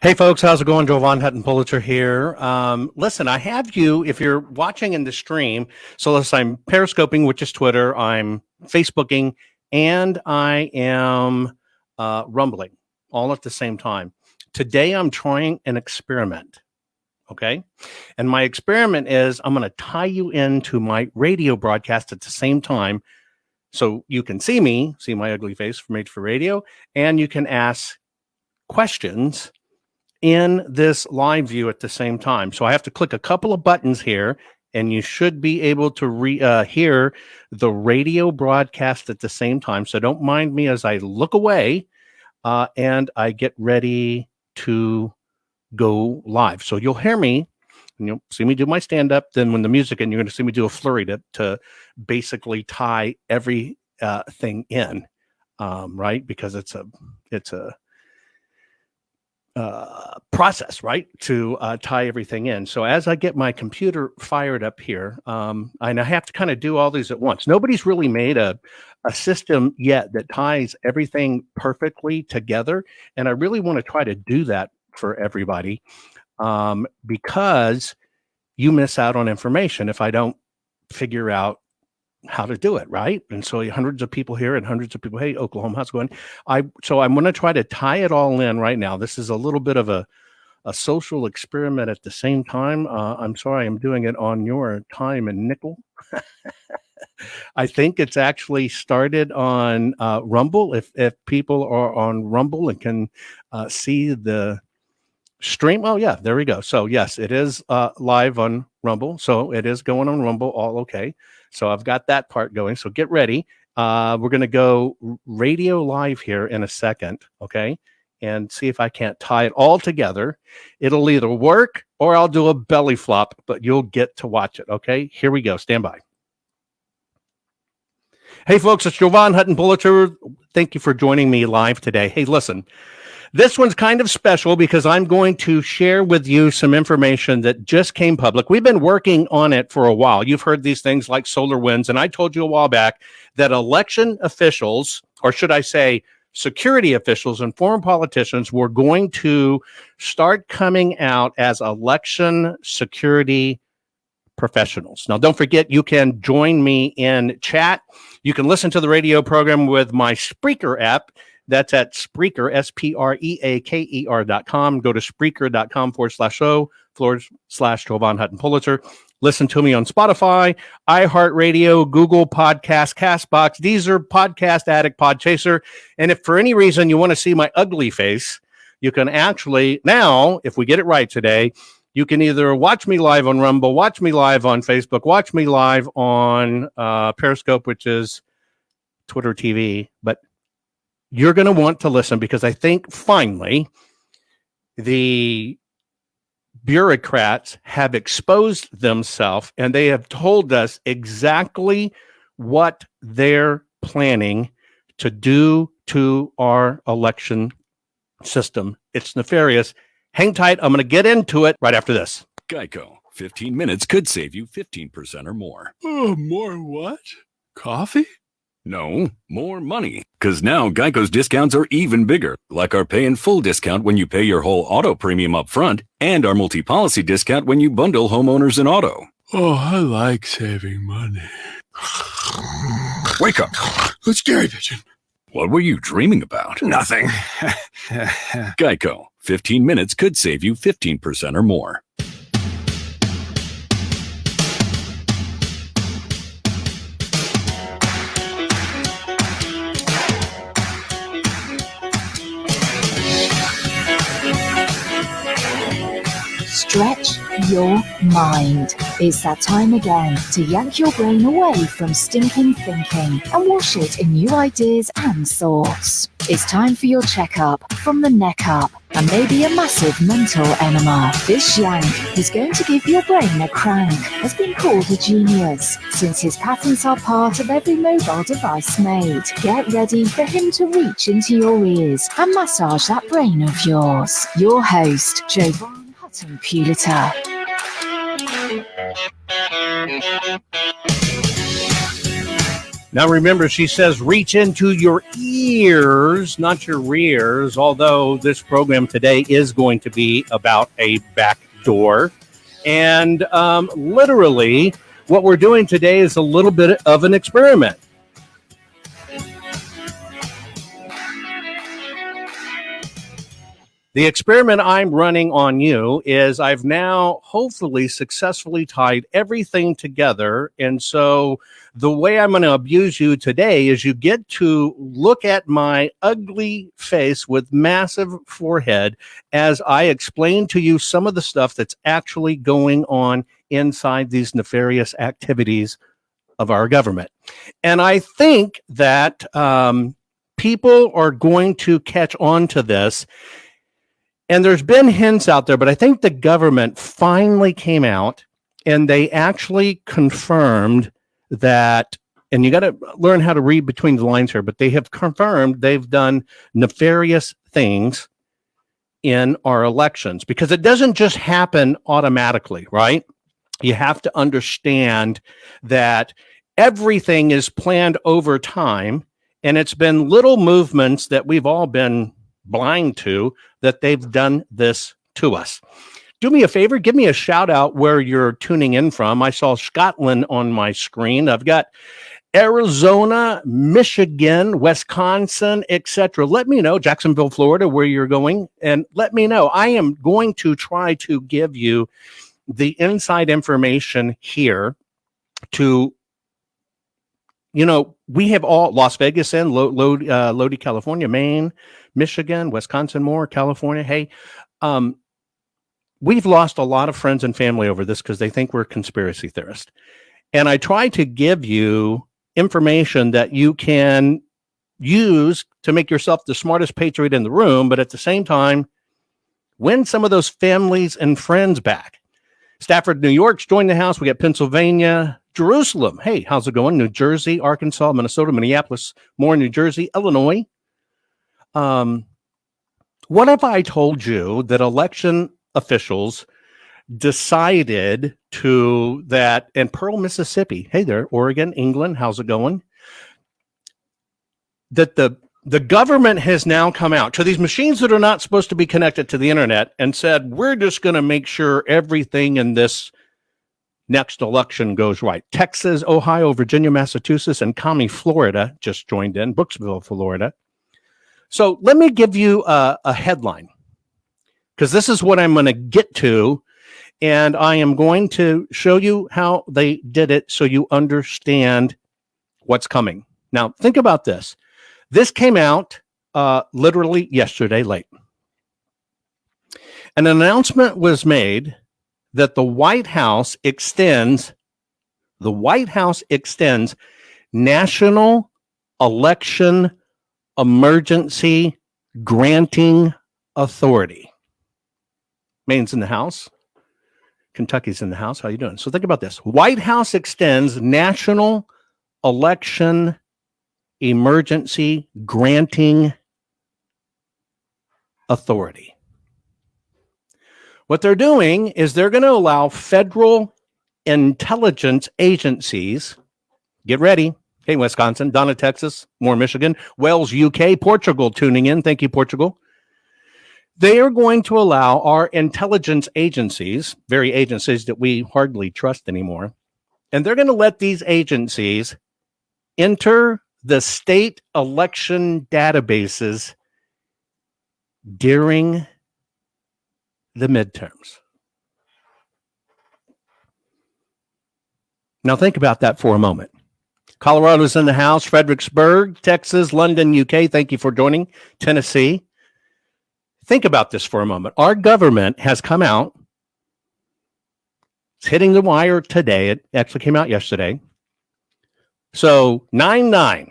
Hey folks, how's it going? Jovan Hutton Pulitzer here. Listen, I have you, if you're watching in the stream, so listen, I'm periscoping, which is Twitter, I'm Facebooking, and I am rumbling all at the same time. Today I'm trying an experiment, okay? And my experiment is I'm going to tie you into my radio broadcast at the same time so you can see me, see my ugly face from Made for Radio, and you can ask questions in this live view at the same time. So I have to click a couple of buttons here, and you should be able to hear the radio broadcast at the same time. So don't mind me as I look away and I get ready to go live. So you'll hear me, and you'll see me do my stand-up. Then when the music, and you're going to see me do a flurry to basically tie every thing in, right? Because it's a process, right, to tie everything in. So as I get my computer fired up here, and I have to kind of do all these at once. Nobody's really made a system yet that ties everything perfectly together, and I really want to try to do that for everybody, because you miss out on information if I don't figure out how to do it, right? And so hundreds of people here and hundreds of people, hey, Oklahoma, how's it going? So I'm going to try to tie it all in right now. This is a little bit of a social experiment at the same time. I'm sorry, I'm doing it on your time and nickel. I think it's actually started on Rumble. If people are on Rumble and can see the stream. Oh yeah, there we go. So yes, it is live on Rumble. So it is going on Rumble. All okay. So I've got that part going. So get ready. We're going to go radio live here in a second. Okay. And see if I can't tie it all together. It'll either work or I'll do a belly flop, but you'll get to watch it. Okay. Here we go. Stand by. Hey folks, it's Jovan Hutton Pulitzer. Thank you for joining me live today. Hey, listen. This one's kind of special because I'm going to share with you some information that just came public. We've been working on it for a while. You've heard these things like solar winds, and I told you a while back that election officials, or should I say security officials and foreign politicians, were going to start coming out as election security professionals. Now, don't forget, you can join me in chat. You can listen to the radio program with my Spreaker app. That's at Spreaker, Spreaker.com. Go to Spreaker.com/show/Jovan Hutton Pulitzer. Listen to me on Spotify, iHeartRadio, Google Podcasts, Castbox, Deezer, Podcast Addict, Podchaser. And if for any reason you want to see my ugly face, you can actually, now, if we get it right today, you can either watch me live on Rumble, watch me live on Facebook, watch me live on Periscope, which is Twitter TV, but you're going to want to listen because I think finally the bureaucrats have exposed themselves and they have told us exactly what they're planning to do to our election system. It's nefarious. Hang tight. I'm going to get into it right after this. Geico. 15 minutes could save you 15% or more. Oh, more what? Coffee? No, more money. Because now Geico's discounts are even bigger, like our pay in full discount when you pay your whole auto premium up front, and our multi-policy discount when you bundle homeowners and auto. Oh, I like saving money. Wake up. Who's Gary Pigeon? What were you dreaming about? Nothing. Geico. 15 minutes could save you 15% or more. Stretch your mind. It's that time again to yank your brain away from stinking thinking and wash it in new ideas and thoughts. It's time for your checkup from the neck up and maybe a massive mental enema. This yank is going to give your brain a crank, has been called a genius, since his patents are part of every mobile device made. Get ready for him to reach into your ears and massage that brain of yours. Your host, Jovan Hutton Pulitzer. Now remember, she says reach into your ears, not your rears, although this program today is going to be about a back door. And literally, what we're doing today is a little bit of an experiment. The experiment I'm running on you is I've now hopefully successfully tied everything together. And so the way I'm going to abuse you today is you get to look at my ugly face with massive forehead as I explain to you some of the stuff that's actually going on inside these nefarious activities of our government. And I think that people are going to catch on to this. And there's been hints out there, but I think the government finally came out and they actually confirmed that, and you got to learn how to read between the lines here, but they have confirmed they've done nefarious things in our elections because it doesn't just happen automatically, right? You have to understand that everything is planned over time, and it's been little movements that we've all been blind to that they've done this to us. Do me a favor, give me a shout out where you're tuning in from. I saw Scotland on my screen. I've got Arizona, Michigan, Wisconsin, etc. Let me know, Jacksonville, Florida, where you're going, and let me know. I am going to try to give you the inside information here to, you know, we have all Las Vegas in Lodi, California, Maine, Michigan, Wisconsin, more California. Hey, we've lost a lot of friends and family over this because they think we're conspiracy theorists. And I try to give you information that you can use to make yourself the smartest patriot in the room, but at the same time, win some of those families and friends back. Stafford, New York's joined the house. We got Pennsylvania, Jerusalem. Hey, how's it going? New Jersey, Arkansas, Minnesota, Minneapolis, more New Jersey, Illinois. What if I told you that election officials decided to that, and Pearl, Mississippi, hey there, Oregon, England, how's it going? That the government has now come out to these machines that are not supposed to be connected to the internet and said, we're just going to make sure everything in this next election goes right. Texas, Ohio, Virginia, Massachusetts, and Commie, Florida just joined in, Brooksville, Florida. So let me give you a headline, because this is what I'm going to get to, and I am going to show you how they did it so you understand what's coming. Now, think about this. This came out literally yesterday late. An announcement was made that the White House extends national election emergency granting authority. Maine's in the house. Kentucky's in the house. How you doing? So think about this. White House extends national election emergency granting authority. What they're doing is they're going to allow federal intelligence agencies, get ready, hey, Wisconsin, Donna, Texas, more Michigan, Wales, UK, Portugal tuning in. Thank you, Portugal. They are going to allow our intelligence agencies, very agencies that we hardly trust anymore, and they're going to let these agencies enter the state election databases during the midterms. Now think about that for a moment. Colorado's in the house, Fredericksburg, Texas, London, UK. Thank you for joining. Tennessee. Think about this for a moment. Our government has come out. It's hitting the wire today. It actually came out yesterday. So 9/9.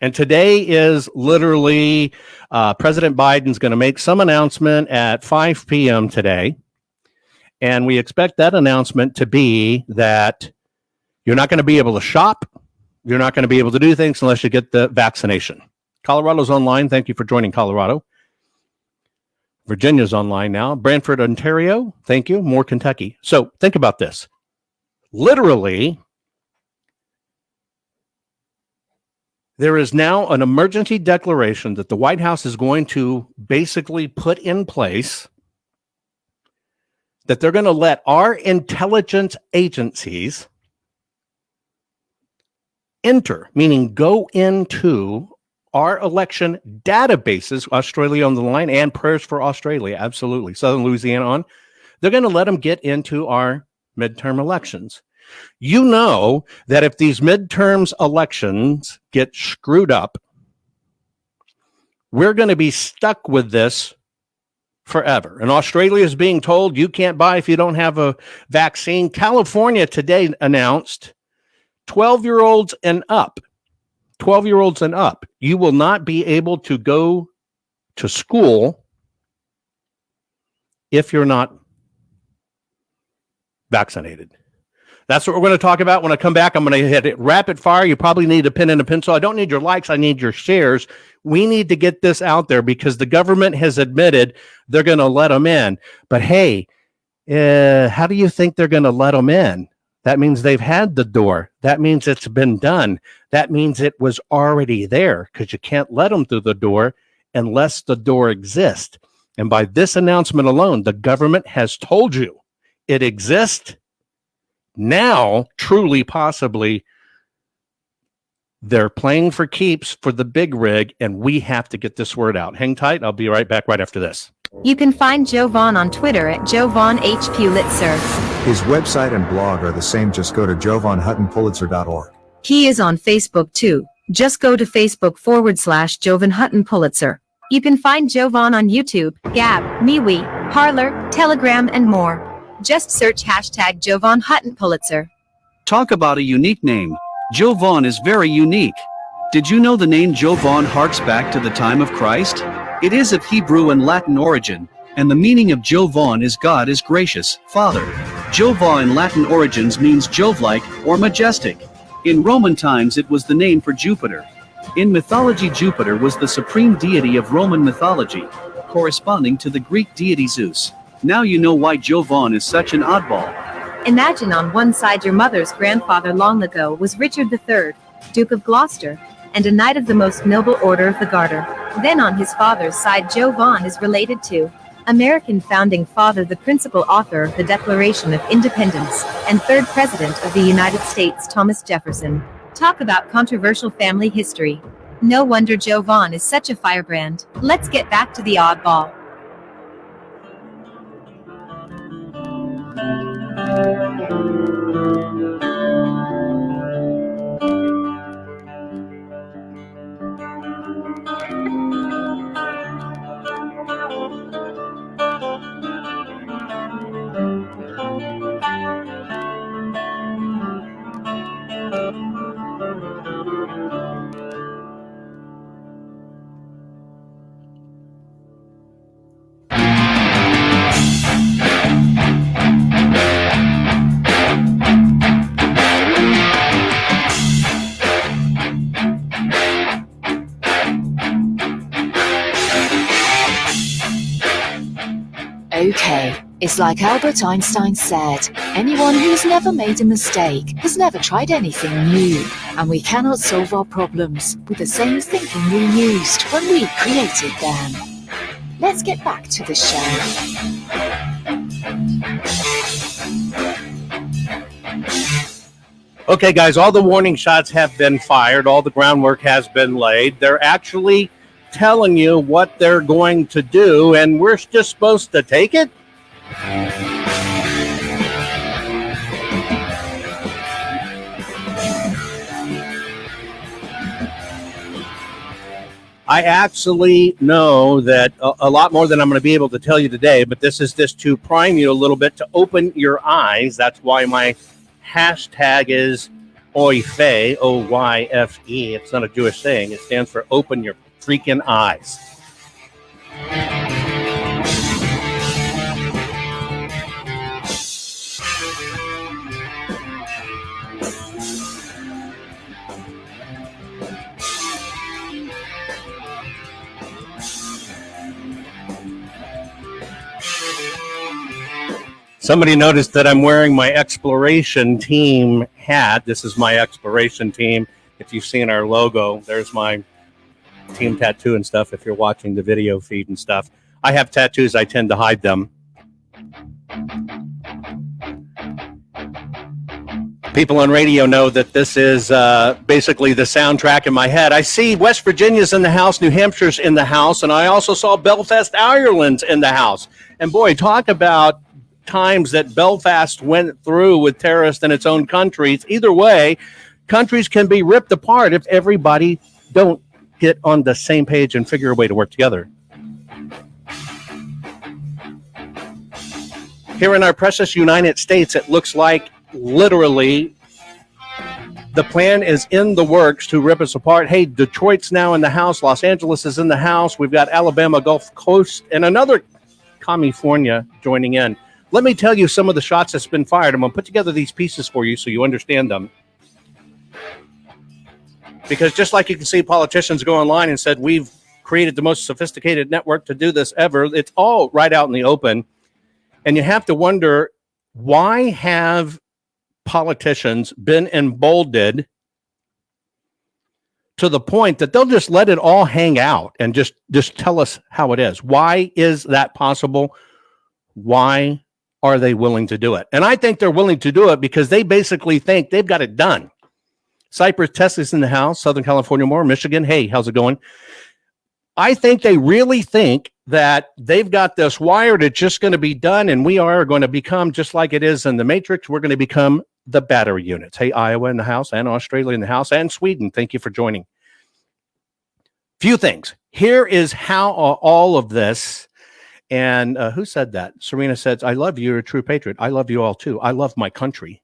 And today is literally President Biden's going to make some announcement at 5 p.m. today. And we expect that announcement to be that you're not going to be able to shop. You're not going to be able to do things unless you get the vaccination. Colorado's online. Thank you for joining Colorado. Virginia's online now. Brantford, Ontario. Thank you. More Kentucky. So think about this. Literally, There is now an emergency declaration that the White House is going to basically put in place that they're going to let our intelligence agencies enter, meaning go into our election databases, Australia on the line, and Prayers for Australia, absolutely, Southern Louisiana on. They're going to let them get into our midterm elections. You know that if these midterms elections get screwed up, we're going to be stuck with this forever. And Australia is being told you can't buy if you don't have a vaccine. California today announced 12-year-olds and up. 12-year-olds and up. You will not be able to go to school if you're not vaccinated. That's what we're going to talk about when I come back. I'm going to hit it rapid fire. You probably need a pen and a pencil. I don't need your likes. I need your shares. We need to get this out there because the government has admitted they're going to let them in. But hey, how do you think they're going to let them in? That means they've had the door. That means it's been done. That means it was already there because you can't let them through the door unless the door exists. And by this announcement alone, the government has told you it exists. Now, truly, possibly, they're playing for keeps for the big rig, and we have to get this word out. Hang tight. I'll be right back right after this. You can find Joe Vaughn on Twitter at Joe Vaughn H. Pulitzer. His website and blog are the same. Just go to jovanhuttonpulitzer.org. He is on Facebook too. Just go to Facebook.com/Jovan Hutton Pulitzer. You can find Joe Vaughn on YouTube, Gab, MeWe, Parler, Telegram, and more. Just search hashtag Joe Vaughn Hutton Pulitzer. Talk about a unique name. Joe Vaughn is very unique. Did you know the name Joe Vaughn harks back to the time of Christ? It is of Hebrew and Latin origin, and the meaning of Joe Vaughn is God is gracious, Father. Joe Vaughn in Latin origins means Jove-like or majestic. In Roman times it was the name for Jupiter. In mythology, Jupiter was the supreme deity of Roman mythology, corresponding to the Greek deity Zeus. Now you know why Joe Vaughn is such an oddball. Imagine on one side your mother's grandfather long ago was Richard III, Duke of Gloucester, and a knight of the most noble order of the Garter. Then on his father's side, Joe Vaughn is related to American founding father, the principal author of the Declaration of Independence, and third president of the United States, Thomas Jefferson. Talk about controversial family history. No wonder Joe Vaughn is such a firebrand. Let's get back to the oddball. Okay, it's like Albert Einstein said, anyone who's never made a mistake has never tried anything new, and we cannot solve our problems with the same thinking we used when we created them. Let's get back to the show. Okay, guys, all the warning shots have been fired. All the groundwork has been laid. They're actually telling you what they're going to do, and we're just supposed to take it? I actually know that a lot more than I'm going to be able to tell you today, but this is just to prime you a little bit, to open your eyes. That's why my hashtag is OYFE, O-Y-F-E. It's not a Jewish saying. It stands for open your freaking eyes. Somebody noticed that I'm wearing my exploration team hat. This is my exploration team. If you've seen our logo, there's my team tattoo and stuff. If you're watching the video feed and stuff, I have tattoos. I tend to hide them. People on radio know that this is basically the soundtrack in my head. I see West Virginia's in the house, New Hampshire's in the house, and I also saw Belfast, Ireland's in the house. And boy, talk about times that Belfast went through with terrorists in its own countries. Either way, countries can be ripped apart if everybody don't get on the same page and figure a way to work together. Here in our precious United States, it looks like literally the plan is in the works to rip us apart. Hey, Detroit's now in the house. Los Angeles is in the house. We've got Alabama, Gulf Coast, and another California joining in. Let me tell you some of the shots that's been fired. I'm going to put together these pieces for you so you understand them. Because just like you can see politicians go online and said, we've created the most sophisticated network to do this ever, it's all right out in the open. And you have to wonder, why have politicians been emboldened to the point that they'll just let it all hang out and just tell us how it is? Why is that possible? Why are they willing to do it? And I think they're willing to do it because they basically think they've got it done. Cypress Tesla's in the house, Southern California more, Michigan. Hey, how's it going? I think they really think that they've got this wired. It's just going to be done, and we are going to become just like it is in the Matrix. We're going to become the battery units. Hey, Iowa in the house, and Australia in the house, and Sweden. Thank you for joining. Few things. Here is how all of this, and who said that? Serena says, I love you. You're a true patriot. I love you all too. I love my country.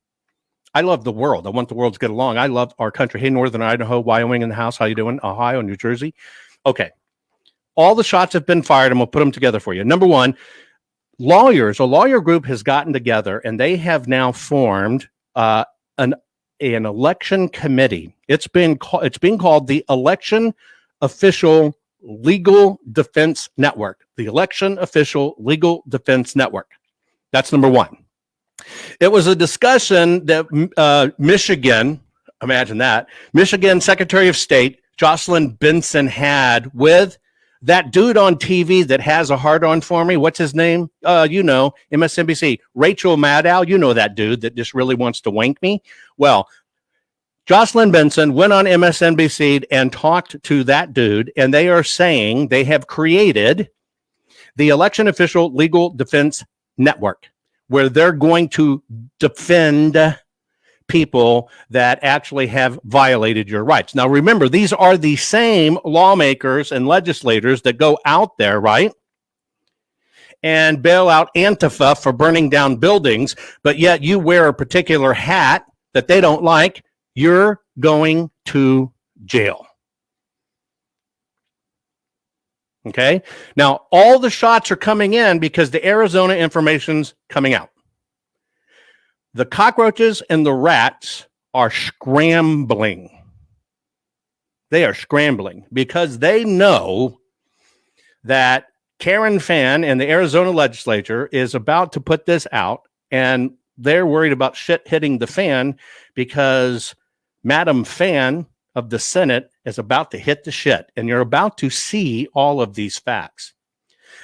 I love the world. I want the world to get along. I love our country. Hey, Northern Idaho, Wyoming in the house. How you doing? Ohio, New Jersey. Okay. All the shots have been fired, and we'll put them together for you. Number one, a lawyer group has gotten together, and they have now formed an election committee. It's being called the Election Official Legal Defense Network. The Election Official Legal Defense Network. That's number one. It was a discussion that Michigan, imagine that, Michigan Secretary of State Jocelyn Benson had with that dude on TV that has a hard on for me. What's his name? MSNBC. Rachel Maddow. You know that dude that just really wants to wank me. Well, Jocelyn Benson went on MSNBC and talked to that dude, and they are saying they have created the Election Official Legal Defense Network, where they're going to defend people that actually have violated your rights. Now, remember, these are the same lawmakers and legislators that go out there, right, and bail out Antifa for burning down buildings, but yet you wear a particular hat that they don't like, you're going to jail. Okay? Now, all the shots are coming in because the Arizona information's coming out. The cockroaches and the rats are scrambling. They are scrambling because they know that Karen Fann and the Arizona legislature is about to put this out, and they're worried about shit hitting the fan because Madam Fann of the Senate is about to hit the shit, and you're about to see all of these facts.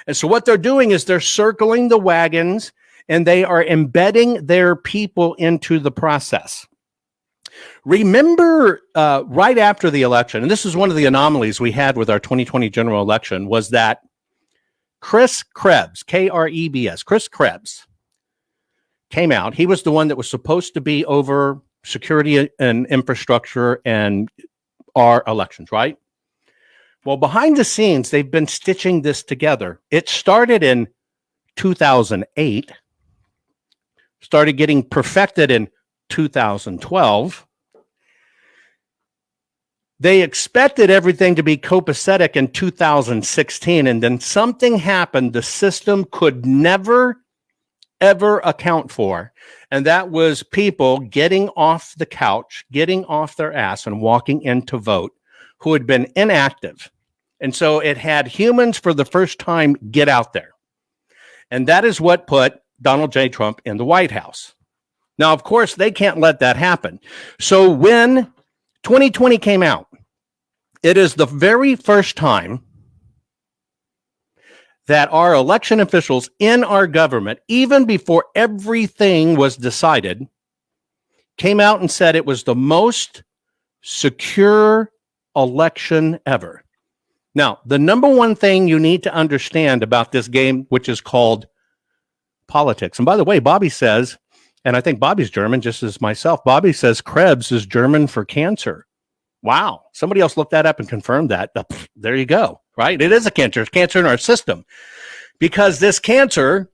And so what they're doing is they're circling the wagons, and they are embedding their people into the process. Remember, right after the election, and this is one of the anomalies we had with our 2020 general election, was that Chris Krebs, K-R-E-B-S, Chris Krebs, came out. He was the one that was supposed to be over security and infrastructure and our elections, right? Well, behind the scenes, they've been stitching this together. It started in 2008, started getting perfected in 2012. They expected everything to be copacetic in 2016, and then something happened the system could never, ever account for, and that was people getting off the couch, getting off their ass, and walking in to vote who had been inactive. And so it had humans for the first time get out there. And that is what put Donald J. Trump in the White House. Now, of course, they can't let that happen. So when 2020 came out. It is the very first time that our election officials in our government, even before everything was decided, came out and said it was the most secure election ever. Now, the number one thing you need to understand about this game, which is called politics. And by the way, Bobby says, and I think Bobby's German, just as myself, Bobby says Krebs is German for cancer. Wow. Somebody else looked that up and confirmed that. There you go, right? It is a cancer. It's cancer in our system. Because this cancer,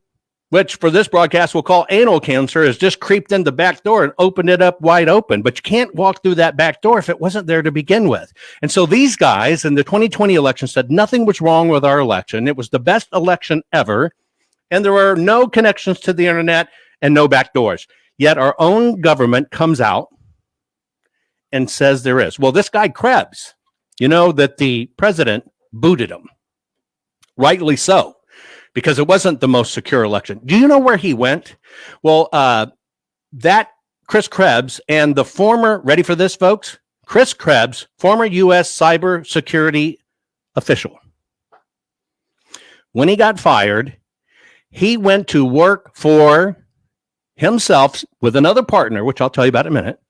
which for this broadcast we'll call anal cancer, has just creeped in the back door and opened it up wide open. But you can't walk through that back door if it wasn't there to begin with. And so these guys in the 2020 election said nothing was wrong with our election. It was the best election ever. And there were no connections to the internet and no back doors. Yet our own government comes out and says there is. Well, this guy Krebs, you know that the president booted him. Rightly so, because it wasn't the most secure election. Do you know where he went? Well, that Chris Krebs and the former, ready for this, folks? Chris Krebs, former U.S. cybersecurity official. When he got fired, he went to work for himself with another partner, which I'll tell you about in a minute,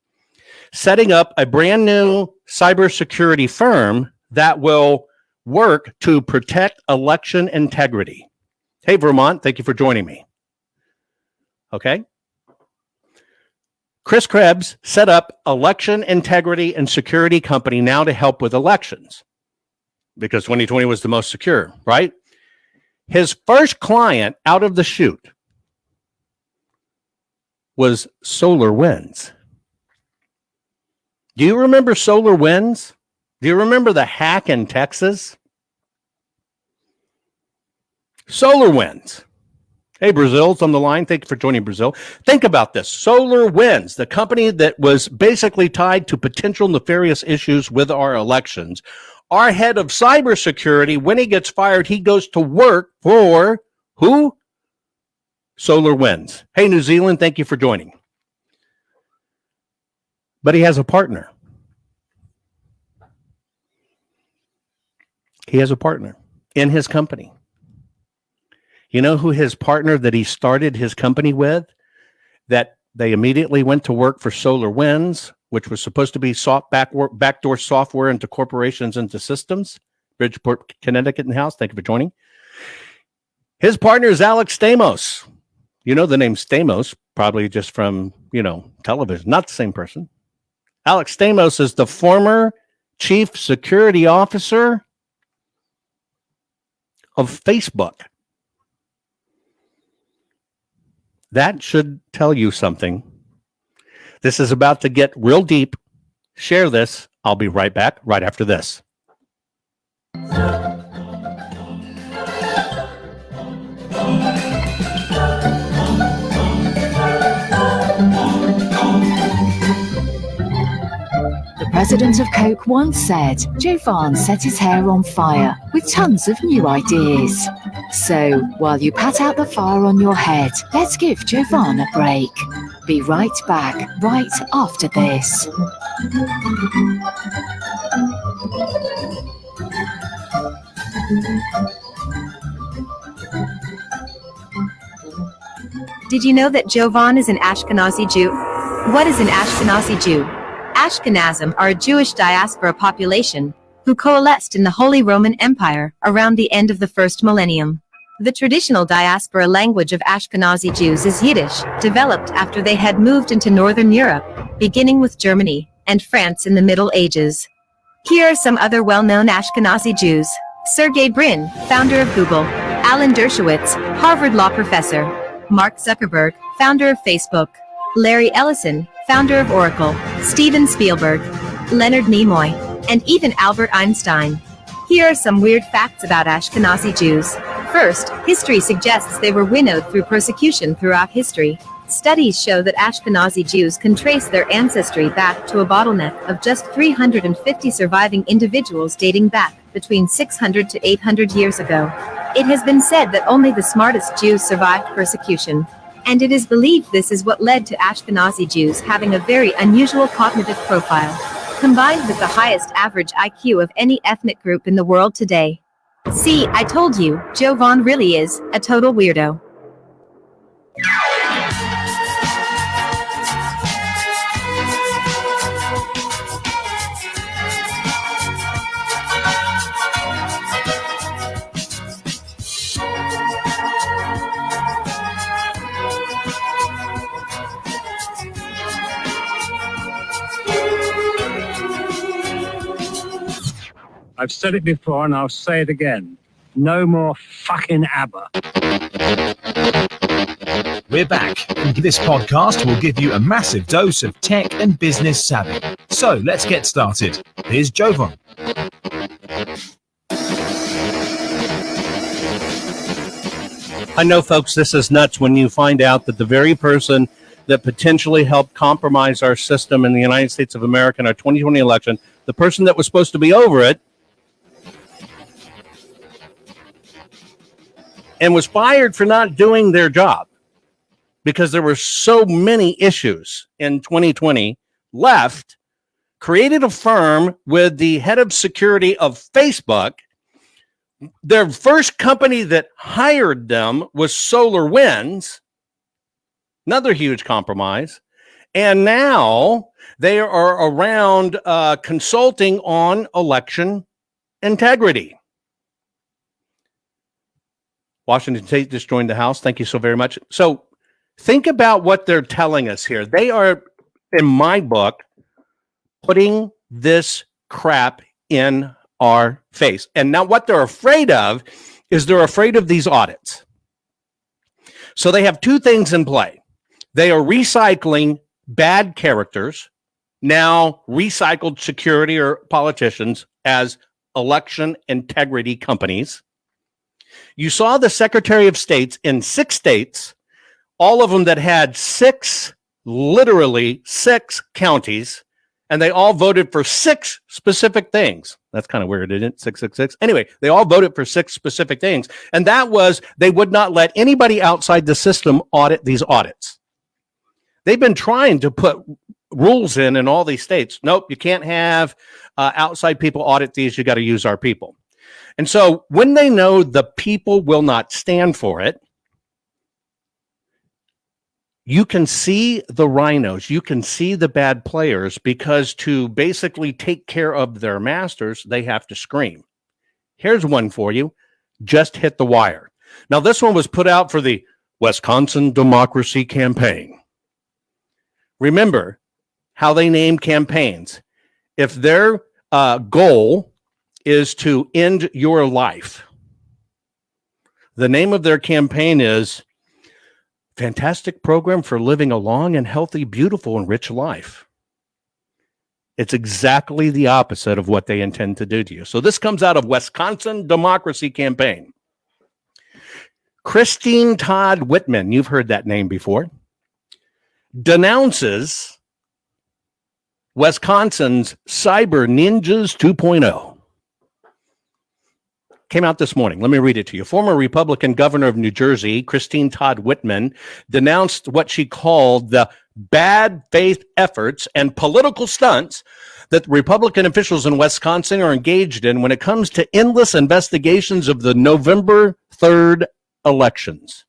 setting up a brand new cybersecurity firm that will work to protect election integrity. Hey, Vermont, thank you for joining me. Okay. Chris Krebs set up election integrity and security company now to help with elections because 2020 was the most secure, right? His first client out of the chute was SolarWinds. Do you remember SolarWinds? Do you remember the hack in Texas? SolarWinds. Hey, Brazil's on the line. Thank you for joining, Brazil. Think about this. SolarWinds, the company that was basically tied to potential nefarious issues with our elections. Our head of cybersecurity, when he gets fired, he goes to work for who? SolarWinds. Hey, New Zealand, thank you for joining. But he has a partner. He has a partner in his company. You know who his partner that he started his company with? That they immediately went to work for SolarWinds, which was supposed to be backdoor software into corporations, into systems. Bridgeport, Connecticut in-house. Thank you for joining. His partner is Alex Stamos. You know the name Stamos, probably just from, television. Not the same person. Alex Stamos is the former chief security officer of Facebook. That should tell you something. This is about to get real deep. Share this. I'll be right back right after this. The president of Coke once said Jovan set his hair on fire with tons of new ideas. So, while you pat out the fire on your head, let's give Jovan a break. Be right back, right after this. Did you know that Jovan is an Ashkenazi Jew? What is an Ashkenazi Jew? Ashkenazim are a Jewish diaspora population who coalesced in the Holy Roman Empire around the end of the first millennium. The traditional diaspora language of Ashkenazi Jews is Yiddish, developed after they had moved into Northern Europe, beginning with Germany and France in the Middle Ages. Here are some other well-known Ashkenazi Jews. Sergey Brin, founder of Google. Alan Dershowitz, Harvard Law professor. Mark Zuckerberg, founder of Facebook. Larry Ellison, founder of Oracle. Steven Spielberg, Leonard Nimoy, and even Albert Einstein. Here are some weird facts about Ashkenazi Jews. First, history suggests they were winnowed through persecution throughout history. Studies show that Ashkenazi Jews can trace their ancestry back to a bottleneck of just 350 surviving individuals dating back between 600 to 800 years ago. It has been said that only the smartest Jews survived persecution. And it is believed this is what led to Ashkenazi Jews having a very unusual cognitive profile. combined with the highest average IQ of any ethnic group in the world today. See, I told you, Joe Vaughn really is a total weirdo. I've said it before and I'll say it again. No more fucking ABBA. We're back, and this podcast will give you a massive dose of tech and business savvy. So let's get started. Here's Jovan. I know, folks, this is nuts when you find out that the very person that potentially helped compromise our system in the United States of America in our 2020 election, the person that was supposed to be over it, and was fired for not doing their job because there were so many issues in 2020, left, created a firm with the head of security of Facebook. Their first company that hired them was SolarWinds, another huge compromise. And now they are around consulting on election integrity. Washington State just joined the House. Thank you so very much. So think about what they're telling us here. They are, in my book, putting this crap in our face. And now what they're afraid of is they're afraid of these audits. So they have two things in play. They are recycling bad characters, now recycled security or politicians, as election integrity companies. You saw the Secretary of States in 6 states, all of them that had literally six counties, and they all voted for 6 specific things. That's kind of weird, isn't it? 666. Anyway, they all voted for 6 specific things. And that was they would not let anybody outside the system audit these audits. They've been trying to put rules in all these states. Nope, you can't have outside people audit these. You got to use our people. And so when they know the people will not stand for it, you can see the rhinos, you can see the bad players, because to basically take care of their masters, they have to scream. Here's one for you. Just hit the wire. Now, this one was put out for the Wisconsin Democracy Campaign. Remember how they name campaigns. If their goal is to end your life, the name of their campaign is Fantastic Program for Living a Long and Healthy, Beautiful, and Rich Life. It's exactly the opposite of what they intend to do to you. So this comes out of Wisconsin Democracy Campaign. Christine Todd Whitman, you've heard that name before, denounces Wisconsin's Cyber Ninjas 2.0. Came out this morning. Let me read it to you. Former Republican governor of New Jersey, Christine Todd Whitman, denounced what she called the bad faith efforts and political stunts that Republican officials in Wisconsin are engaged in when it comes to endless investigations of the November 3rd elections.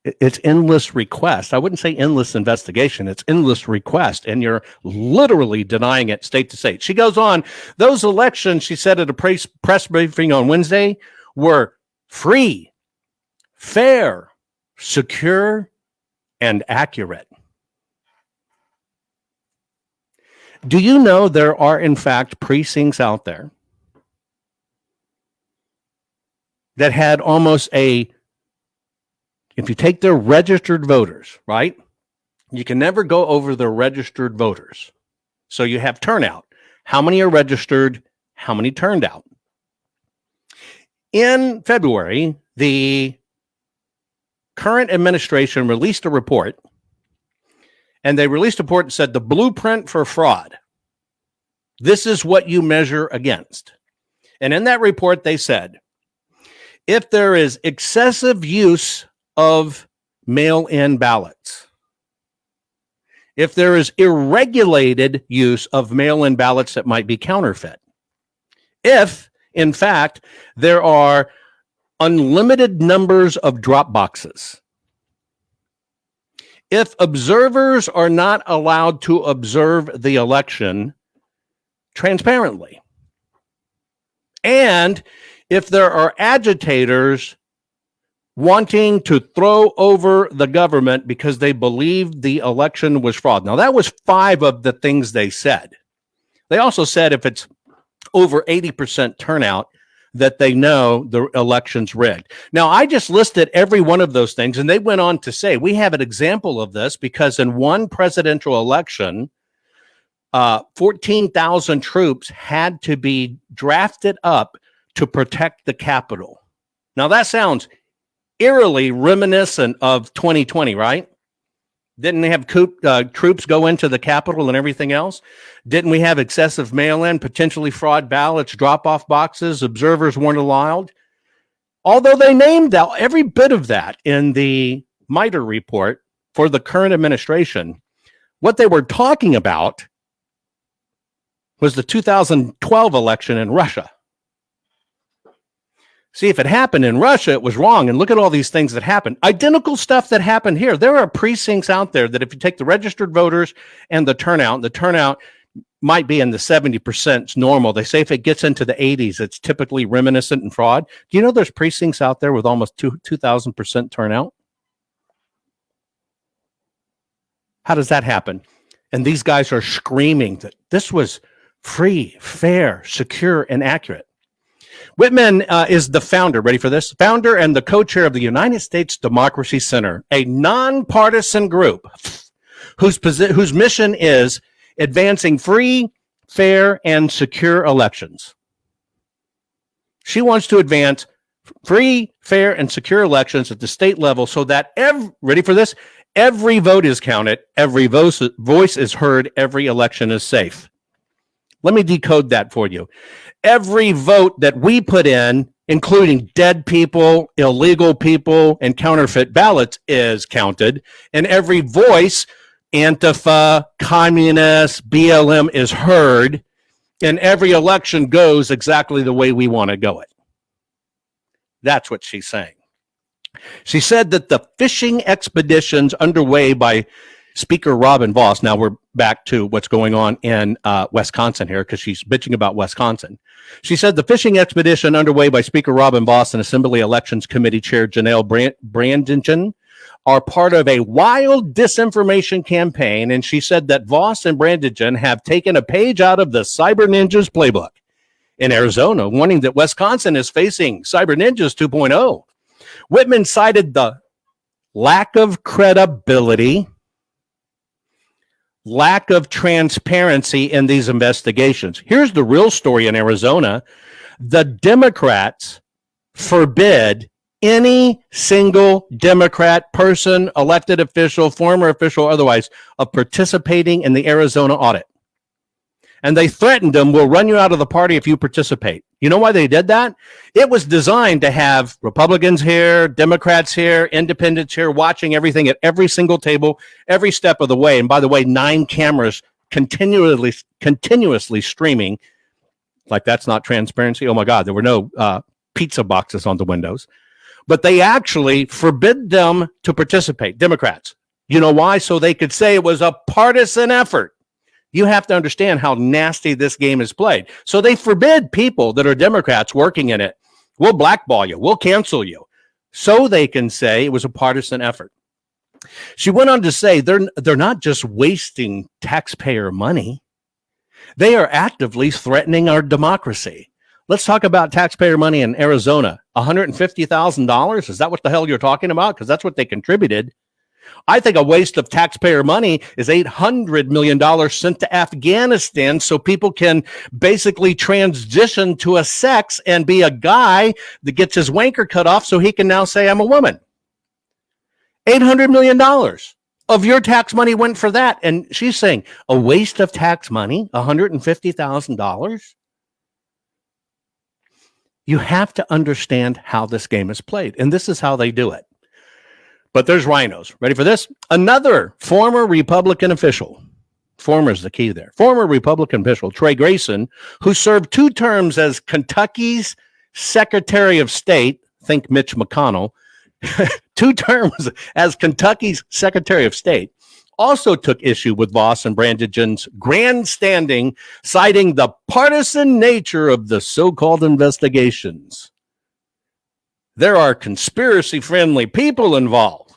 It's endless request. I wouldn't say endless investigation. It's endless request. And you're literally denying it state to state. She goes on, those elections, she said at a press briefing on Wednesday, were free, fair, secure, and accurate. Do you know there are, in fact, precincts out there that had almost if you take their registered voters, right? You can never go over the registered voters. So you have turnout. How many are registered? How many turned out? In February, the current administration released a report, and they released a report that said the blueprint for fraud. This is what you measure against. And in that report, they said, if there is excessive use of mail-in ballots, if there is irregulated use of mail-in ballots that might be counterfeit, if, in fact, there are unlimited numbers of drop boxes, if observers are not allowed to observe the election transparently, and if there are agitators wanting to throw over the government because they believe the election was fraud. Now, that was 5 of the things they said. They also said if it's over 80% turnout, that they know the election's rigged. Now, I just listed every one of those things, and they went on to say, we have an example of this because in one presidential election, 14,000 troops had to be drafted up to protect the Capitol. Now, that sounds eerily reminiscent of 2020, right? Didn't they have troops go into the Capitol and everything else? Didn't we have excessive mail-in, potentially fraud ballots, drop-off boxes, observers weren't allowed? Although they named out every bit of that in the MITRE report for the current administration, what they were talking about was the 2012 election in Russia. See, if it happened in Russia, it was wrong. And look at all these things that happened. Identical stuff that happened here. There are precincts out there that if you take the registered voters and the turnout might be in the 70%. It's normal. They say if it gets into the 80s, it's typically reminiscent and fraud. Do you know there's precincts out there with almost 2,000% turnout? How does that happen? And these guys are screaming that this was free, fair, secure, and accurate. Whitman is the founder, ready for this? Founder and the co-chair of the United States Democracy Center, a nonpartisan group whose mission is advancing free, fair, and secure elections. She wants to advance free, fair, and secure elections at the state level so that, ready for this? Every vote is counted, every voice is heard, every election is safe. Let me decode that for you. Every vote that we put in, including dead people, illegal people, and counterfeit ballots, is counted. And every voice, Antifa, communists, BLM, is heard. And every election goes exactly the way we want to go it. That's what she's saying. She said that the fishing expeditions underway by Speaker Robin Vos, now we're back to what's going on in Wisconsin here because she's bitching about Wisconsin. She said the fishing expedition underway by Speaker Robin Vos and Assembly Elections Committee Chair Janelle Brandingen are part of a wild disinformation campaign. And she said that Vos and Brandingen have taken a page out of the Cyber Ninjas playbook in Arizona, warning that Wisconsin is facing Cyber Ninjas 2.0. Whitman cited the lack of credibility, lack of transparency in these investigations. Here's the real story in Arizona. The Democrats forbid any single Democrat person, elected official, former official, otherwise, of participating in the Arizona audit. And they threatened them, we'll run you out of the party if you participate. You know why they did that? It was designed to have Republicans here, Democrats here, independents here, watching everything at every single table, every step of the way. And by the way, 9 cameras continuously streaming. Like that's not transparency. Oh my God, there were no pizza boxes on the windows. But they actually forbid them to participate, Democrats. You know why? So they could say it was a partisan effort. You have to understand how nasty this game is played. So they forbid people that are Democrats working in it. We'll blackball you. We'll cancel you. So they can say it was a partisan effort. She went on to say they're not just wasting taxpayer money. They are actively threatening our democracy. Let's talk about taxpayer money in Arizona. $150,000? Is that what the hell you're talking about? Because that's what they contributed. I think a waste of taxpayer money is $800 million sent to Afghanistan so people can basically transition to a sex and be a guy that gets his wanker cut off so he can now say, I'm a woman. $800 million of your tax money went for that. And she's saying a waste of tax money, $150,000. You have to understand how this game is played. And this is how they do it. But there's rhinos. Ready for this? Another former Republican official, former is the key there, former Republican official, Trey Grayson, who served 2 terms as Kentucky's Secretary of State, think Mitch McConnell, 2 terms as Kentucky's Secretary of State, also took issue with Voss and Brannigan's grandstanding, citing the partisan nature of the so-called investigations. There are conspiracy-friendly people involved.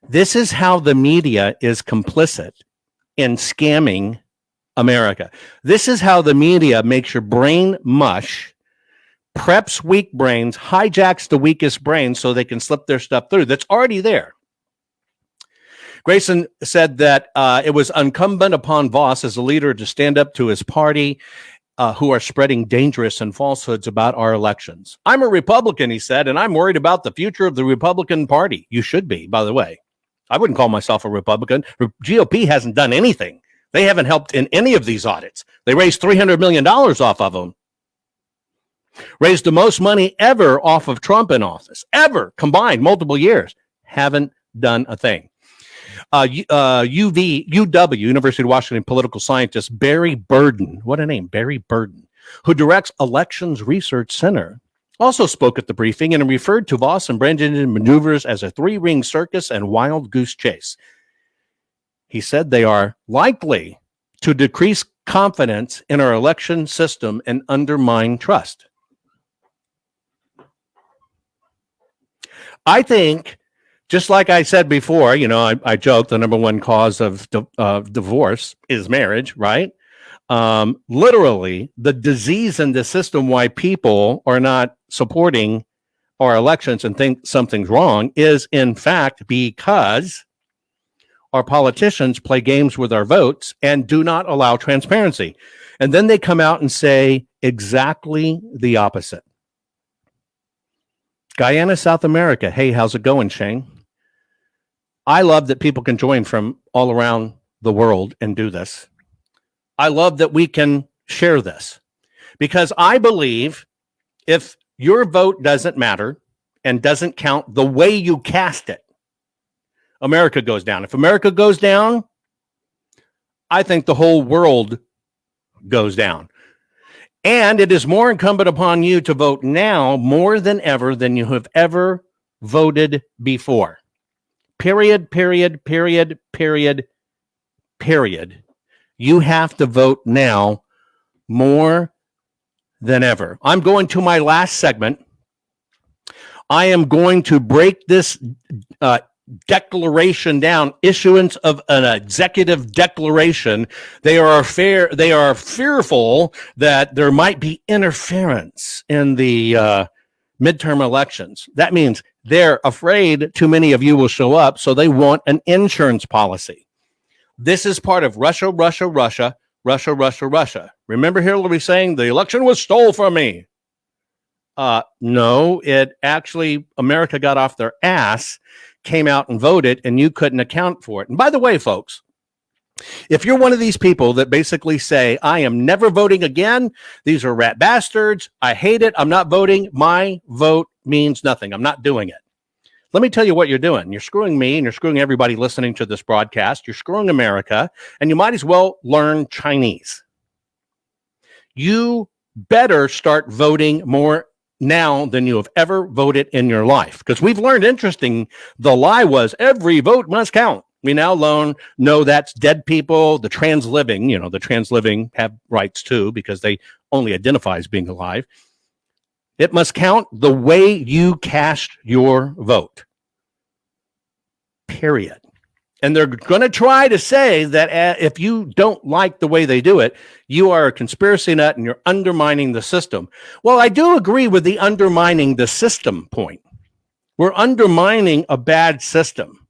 This is how the media is complicit in scamming America. This is how the media makes your brain mush, preps weak brains, hijacks the weakest brains so they can slip their stuff through that's already there. Grayson said that it was incumbent upon Voss as a leader to stand up to his party who are spreading dangerous and falsehoods about our elections. I'm a Republican, he said, and I'm worried about the future of the Republican Party. You should be, by the way. I wouldn't call myself a Republican. GOP hasn't done anything. They haven't helped in any of these audits. They raised $300 million off of them. Raised the most money ever off of Trump in office, ever, combined, multiple years. Haven't done a thing. UW, University of Washington political scientist Barry Burden, what a name, Barry Burden, who directs Elections Research Center, also spoke at the briefing and referred to Voss and Brannigan maneuvers as a 3-ring circus and wild goose chase. He said they are likely to decrease confidence in our election system and undermine trust. I think, just like I said before, you know, I joked the number one cause of divorce is marriage, right? Literally, the disease in the system why people are not supporting our elections and think something's wrong is, in fact, because our politicians play games with our votes and do not allow transparency. And then they come out and say exactly the opposite. Guyana, South America. Hey, how's it going, Shane? I love that people can join from all around the world and do this. I love that we can share this because I believe if your vote doesn't matter and doesn't count the way you cast it, America goes down. If America goes down, I think the whole world goes down. And it is more incumbent upon you to vote now more than ever than you have ever voted before. Period, period, period, period, period. You have to vote now more than ever. I'm going to my last segment. I am going to break this declaration down, issuance of an executive declaration. They are fearful that there might be interference in the midterm elections. That means they're afraid too many of you will show up, so they want an insurance policy. This is part of Russia, Russia, Russia, Russia, Russia, Russia. Remember Hillary saying the election was stole from me? No, it actually, America got off their ass, came out and voted, and you couldn't account for it. And by the way, folks, if you're one of these people that basically say, I am never voting again, these are rat bastards, I hate it, I'm not voting, my vote means nothing, I'm not doing it. Let me tell you what you're doing. You're screwing me and you're screwing everybody listening to this broadcast. You're screwing America, and you might as well learn Chinese. You better start voting more now than you have ever voted in your life. Because we've learned the lie was every vote must count. We now know that's dead people, the trans living, the trans living have rights too because they only identify as being alive. It must count the way you cast your vote. Period. And they're going to try to say that if you don't like the way they do it, you are a conspiracy nut and you're undermining the system. Well, I do agree with the undermining the system point. We're undermining a bad system.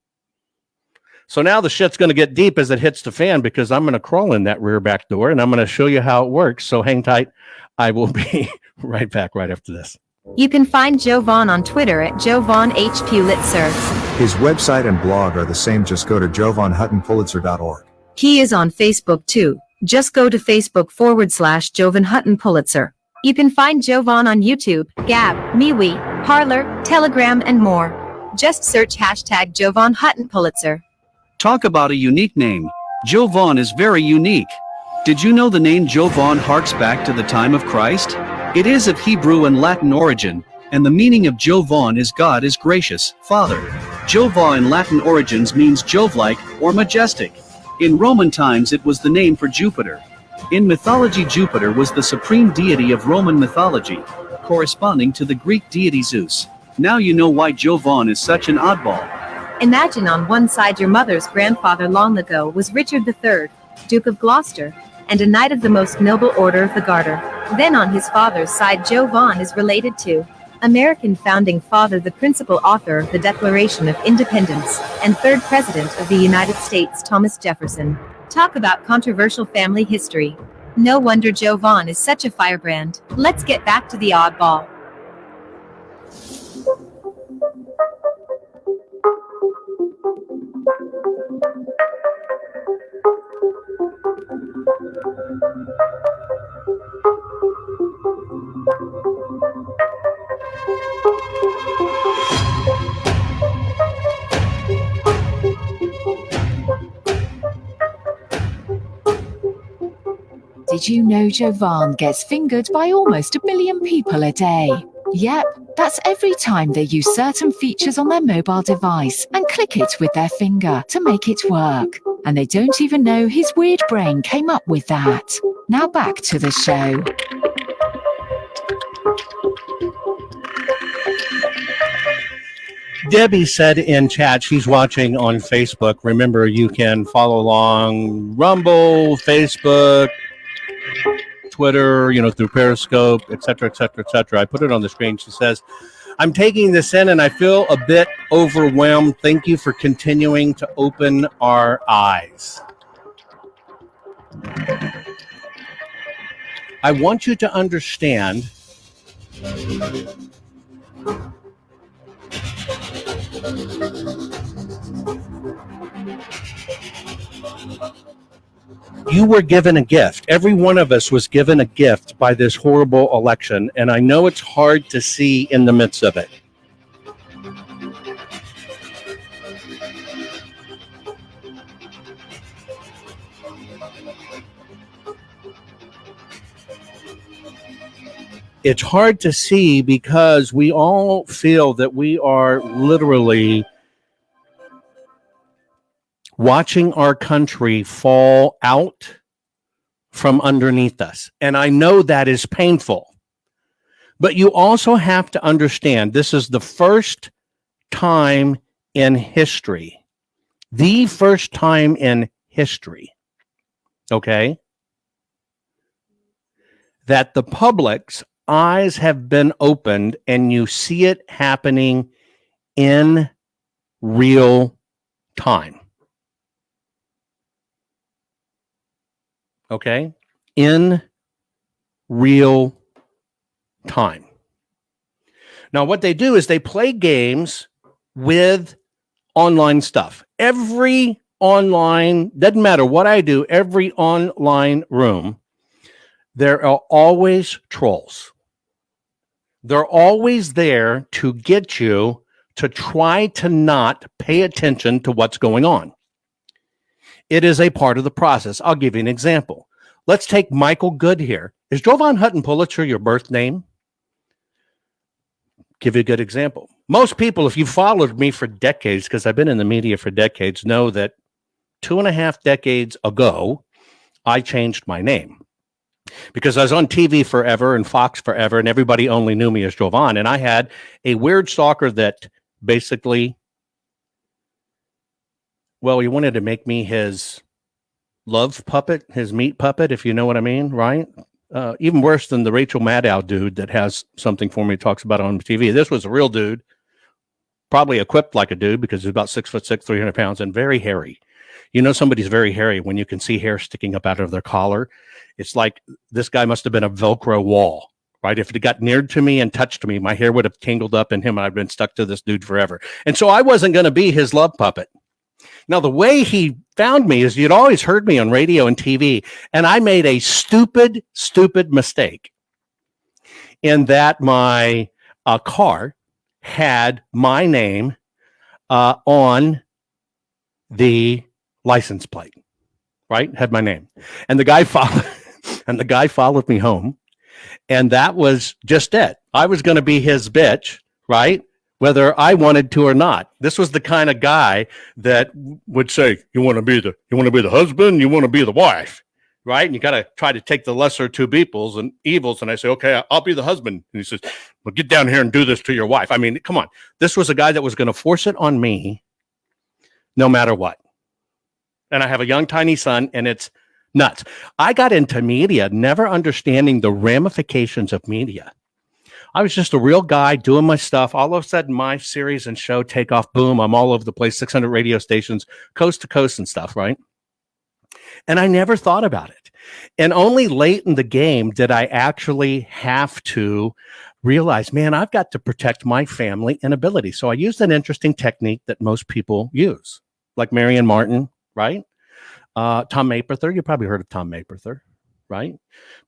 So now the shit's going to get deep as it hits the fan because I'm going to crawl in that rear back door and I'm going to show you how it works. So hang tight. I will be right back right after this. You can find Joe Vaughn on Twitter at Joe Vaughn H. Pulitzer. His website and blog are the same. Just go to JovanHuttonPulitzer.org. He is on Facebook too. Just go to Facebook.com/Jovan Hutton Pulitzer. You can find Joe Vaughn on YouTube, Gab, MeWe, Parler, Telegram, and more. Just search hashtag Jovan Hutton Pulitzer. Talk about a unique name. Joe Vaughn is very unique. Did you know the name Joe Vaughn harks back to the time of Christ? It is of Hebrew and Latin origin, and the meaning of Joe Vaughn is God is gracious, Father. Jova in Latin origins means Jove-like or majestic. In Roman times it was the name for Jupiter. In mythology, Jupiter was the supreme deity of Roman mythology, corresponding to the Greek deity Zeus. Now you know why Joe Vaughn is such an oddball. Imagine on one side your mother's grandfather long ago was Richard III, Duke of Gloucester, and a knight of the most noble order of the Garter. Then on his father's side, Joe Vaughn is related to American founding father, the principal author of the Declaration of Independence, and third president of the United States, Thomas Jefferson. Talk about controversial family history. No wonder Joe Vaughn is such a firebrand. Let's get back to the oddball. Did you know Jovan gets fingered by almost 1 billion people a day? Yep, that's every time they use certain features on their mobile device and click it with their finger to make it work. And they don't even know his weird brain came up with that. Now back to the show. Debbie said in chat she's watching on Facebook. Remember, you can follow along Rumble, Facebook, Twitter, through Periscope, etc., etc., etc. I put it on the screen. She says, I'm taking this in and I feel a bit overwhelmed. Thank you for continuing to open our eyes. I want you to understand you were given a gift. Every one of us was given a gift by this horrible election, and I know it's hard to see in the midst of it. It's hard to see because we all feel that we are literally watching our country fall out from underneath us. And I know that is painful. But you also have to understand this is the first time in history, the first time in history, okay, that the public's eyes have been opened and you see it happening in real time. Okay? In real time. Now, what they do is they play games with online stuff. Every online, doesn't matter what I do, every online room, there are always trolls. They're always there to get you to try to not pay attention to what's going on. It is a part of the process. I'll give you an example. Let's take Michael Good here. Is Jovan Hutton Pulitzer your birth name? Give you a good example. Most people, if you followed me for decades, because I've been in the media for decades, know that 2.5 decades ago, I changed my name. Because I was on TV forever and Fox forever, and everybody only knew me as Jovan. And I had a weird stalker that basically, well, he wanted to make me his love puppet, his meat puppet, if you know what I mean, right? Even worse than the Rachel Maddow dude that has something for me, talks about on TV. This was a real dude, probably equipped like a dude because he's about 6'6", 300 pounds, and very hairy. You know somebody's very hairy when you can see hair sticking up out of their collar. It's like this guy must have been a Velcro wall, right? If it got near to me and touched me, my hair would have tangled up in him and I'd been stuck to this dude forever. And so I wasn't going to be his love puppet. Now, the way he found me is you'd always heard me on radio and TV, and I made a stupid mistake in that my car had my name on the license plate, right? Had my name. And the guy followed me home. And that was just it. I was going to be his bitch, right? Whether I wanted to or not. This was the kind of guy that would say, you want to be the husband, you want to be the wife, right? And you got to try to take the lesser two evils. And I say, okay, I'll be the husband. And he says, well, get down here and do this to your wife. I mean, come on. This was a guy that was going to force it on me no matter what. And I have a young, tiny son, and it's nuts. I got into media never understanding the ramifications of media. I was just a real guy doing my stuff. All of a sudden, my series and show take off. Boom, I'm all over the place, 600 radio stations, coast to coast and stuff, right? And I never thought about it. And only late in the game did I actually have to realize, man, I've got to protect my family and ability. So I used an interesting technique that most people use, like Marion Martin, right? Tom Mapother, you probably heard of Tom Mapother, right?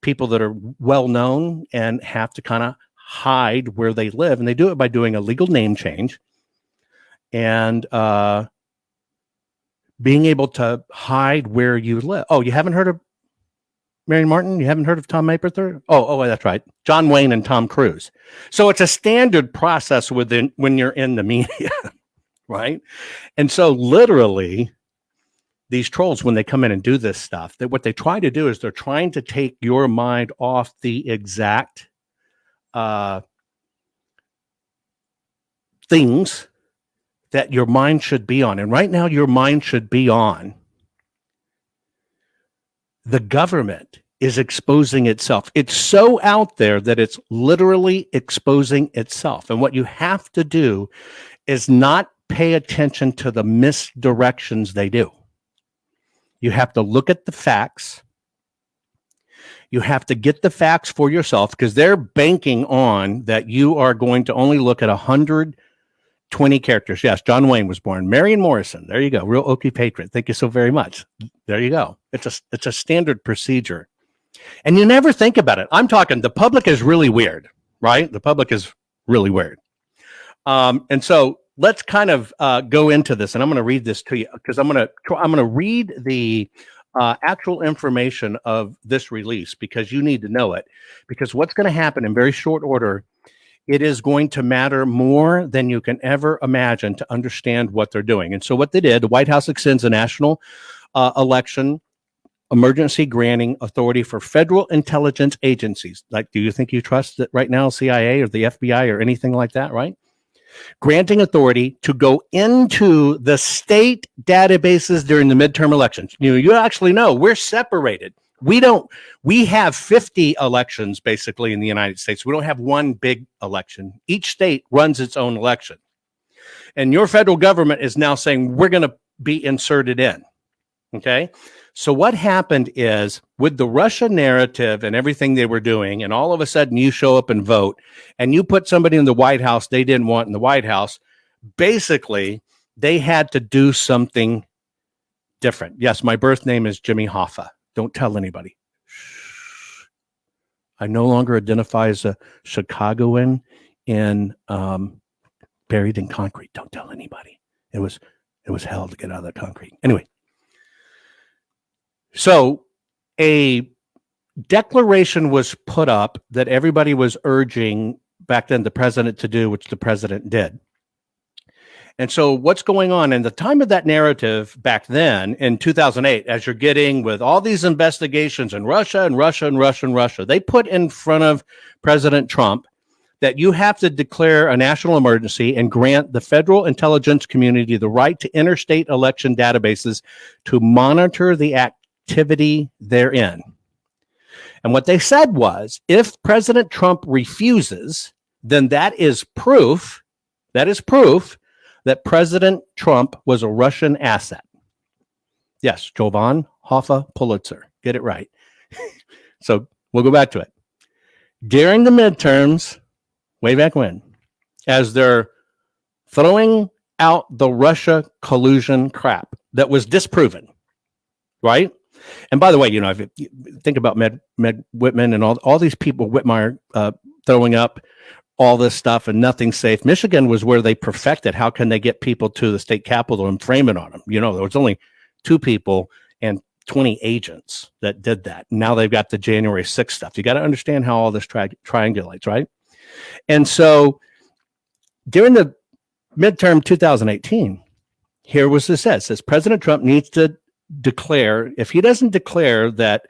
People that are well known and have to kind of hide where they live, and they do it by doing a legal name change and being able to hide where you live. Oh, you haven't heard of Marion Martin? You haven't heard of Tom Mapother? Oh, that's right. John Wayne and Tom Cruise. So it's a standard process when you're in the media, right? And so literally, these trolls, when they come in and do this stuff, what they try to do is they're trying to take your mind off the exact things that your mind should be on. And right now, your mind should be on the government is exposing itself. It's so out there that it's literally exposing itself. And what you have to do is not pay attention to the misdirections they do. You have to look at the facts. You have to get the facts for yourself, because they're banking on that you are going to only look at 120 characters. Yes, John Wayne was born. Marion Morrison. There you go. Real Okie patriot. Thank you so very much. There you go. It's a standard procedure. And you never think about it. I'm talking, the public is really weird, right? The public is really weird. And so let's kind of go into this, and I'm going to read this to you, because I'm going to read the actual information of this release, because you need to know it. Because what's going to happen in very short order, it is going to matter more than you can ever imagine to understand what they're doing. And so what they did, the White House extends a national election emergency granting authority for federal intelligence agencies. Like, do you think you trust that right now, CIA or the FBI or anything like that, right? Granting authority to go into the state databases during the midterm elections. You actually know we're separated. We have 50 elections basically in the United States. We don't have one big election. Each state runs its own election. And your federal government is now saying we're going to be inserted in. Okay. So what happened is, with the Russia narrative and everything they were doing, and all of a sudden you show up and vote, and you put somebody in the White House they didn't want in the White House, basically they had to do something different. Yes, my birth name is Jimmy Hoffa. Don't tell anybody. Shh. I no longer identify as a Chicagoan and buried in concrete. Don't tell anybody. It was hell to get out of that concrete. Anyway. So a declaration was put up that everybody was urging back then the president to do, which the president did. And so what's going on in the time of that narrative back then in 2008, as you're getting with all these investigations in Russia and Russia and Russia and Russia, they put in front of President Trump that you have to declare a national emergency and grant the federal intelligence community the right to interstate election databases to monitor the activity therein. And what they said was, if President Trump refuses, then that is proof that President Trump was a Russian asset. Yes, Jovan Hoffa Pulitzer. Get it right. So we'll go back to it. During the midterms, way back when, as they're throwing out the Russia collusion crap that was disproven, right? And by the way, if you think about Med Whitman and all these people, Whitmire throwing up all this stuff and nothing's safe. Michigan was where they perfected how can they get people to the state capitol and frame it on them. You know, there was only 2 people and 20 agents that did that. Now they've got the January 6th stuff. You got to understand how all this triangulates, right? And so during the midterm 2018, here was this says President Trump needs to declare, if he doesn't declare that